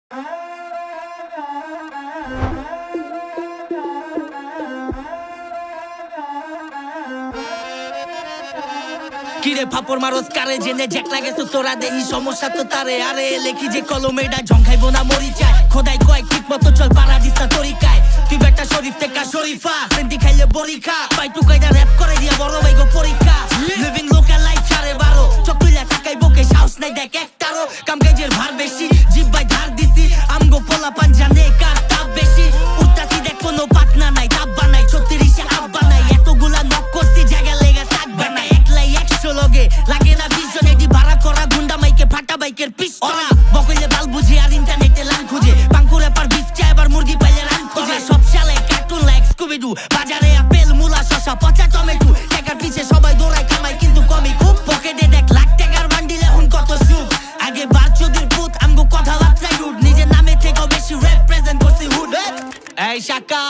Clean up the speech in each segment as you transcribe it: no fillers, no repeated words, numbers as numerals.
কিরে ফাপড় মারস কারে জেনে জ্যাক লাগেছ তোরা দেহি সমস্যা তো তারে আরে লেখি যে কলমেডা ঝংখাইবো না মরিচায় খোদাই কয় ঠিক মতো চল পারাদিস না তরিকায় তুই বেটা শরীফ থেকে শরীফা সেন্টি খাইলে বরিখা পাই টুকাইটা র‍্যাপ করে দিয়া বড় ভাইগো পরীক্ষা লিভিং লোকাল লাইফ ছাড়ে বারো চকুইলা তাকাই বকে সাহস নাই দেখ একটারও কাম কাজের ভার বেশি জিভ ভাই ধার দিছি আমগো পোলা পান জানে কার তাপ বেশি উঠতাছি দেখ কোনো পাটনা নাই তাব্বা নাই 36 আব্বা নাই এতগুলা নক করছি জায়গা লেগে থাকবে না একলাই 100 লগে লাগে না ভিজন এডি ভাড়া করা গুন্ডা মাইকে ফাটা বাইকের পিস্তল বকইলে বাল বুঝি আর ইন্টারনেটে লান খুঁজে পাঙ্কুরে পার বিফ চাই আবার মুরগি পাইলে রান খুঁজে সব শালে কার্টুন লাইক স্কুবিডু বাজারে আপেল মুলা শসা পচা টমেটো টাকার পিছে সবাই দৌড়ায় কামাই কিন্তু কমই খুব পকেটে দেখ লাখ টাকার বান্ডিল এখন কত সুখ আগে বারচুদির পুত আমগো কথাবার্তায় রুড নিজের নামে থেকেও বেশি রিপ্রেজেন্ট করছি হুড এই শাকা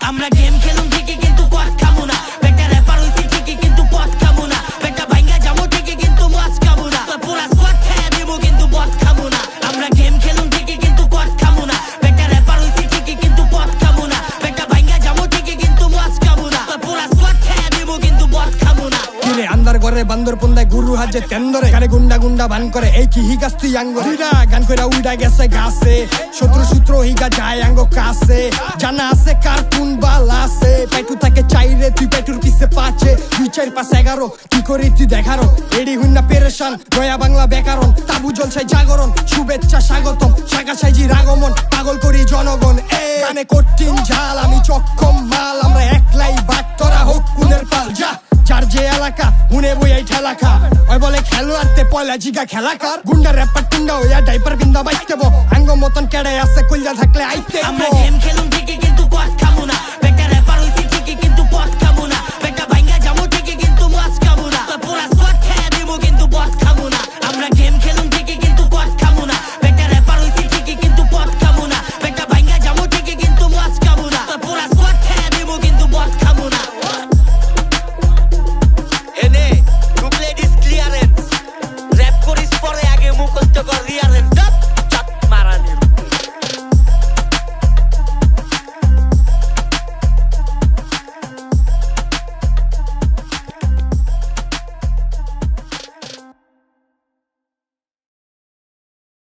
আমরা গেম খেলুন ঠিকই কিন্তু কট খামু না বেটা র্যাপার হইছি ঠিকই কিন্তু পথ খামু না বেটা ভাঙ্গা যাবো ঠিকই কিন্তু মজ খামু না তোর পুরা স্কোয়াড খাইয়া দেবো কিন্তু পথ খামু না আমরা গেম খেলুন ঠিকই কিন্তু কট খামু না বেটা র্যাপার হইছি ঠিকই কিন্তু পথ খামু না বেটা ভাঙ্গা যাবো ঠিকই কিন্তু মজ খামু না তোর পুরা স্কোয়াড খাইয়া দেবো কিন্তু পথ খামু না কিরে আন্দার ঘরে বান্দর পন্দায় গুরু হাজে তেন্দরে কানে গুন্ডা গুন্ডা বান করে এই কি হিগাস তুই আঙ্গরে দুইটা গান কইরা উইডা গেছে গাছে শত্রু সূত্র হিগা যায় আঙ্গ কাছে জানা আছে কার কোন বাল আছে পেটু থাকে চাইরে তুই পেটুর পিছে পাচ্ছে 2 4 5 11 কি করি তুই দেখারো এডি হুন্না পেরেশান দয়া বাংলা বেকারণ তাবু জলছাই জাগরণ শুভেচ্ছা স্বাগতম শাখা সাইজির আগমন পাগল করি জনগণ গানে কঠিন ঝাল আমি চক্ষম মাল আমরা একলাই বাট তোরা হোক কুনের পাল যা চার যে এলাকা হুনে বই ঠেলাখা ওই বলে খেলোয়াড়তে পয়লা জিগা খেলাকার গুন্ডা র্যাপার টুন্ডা হইয়া ডাইপার বিন্দা বাইতে বো আঙ্গ মতন কেড়ে আছে কইলা থাকলে আইতে আমরা গেম খেলুন ঠিকই কিন্তু কট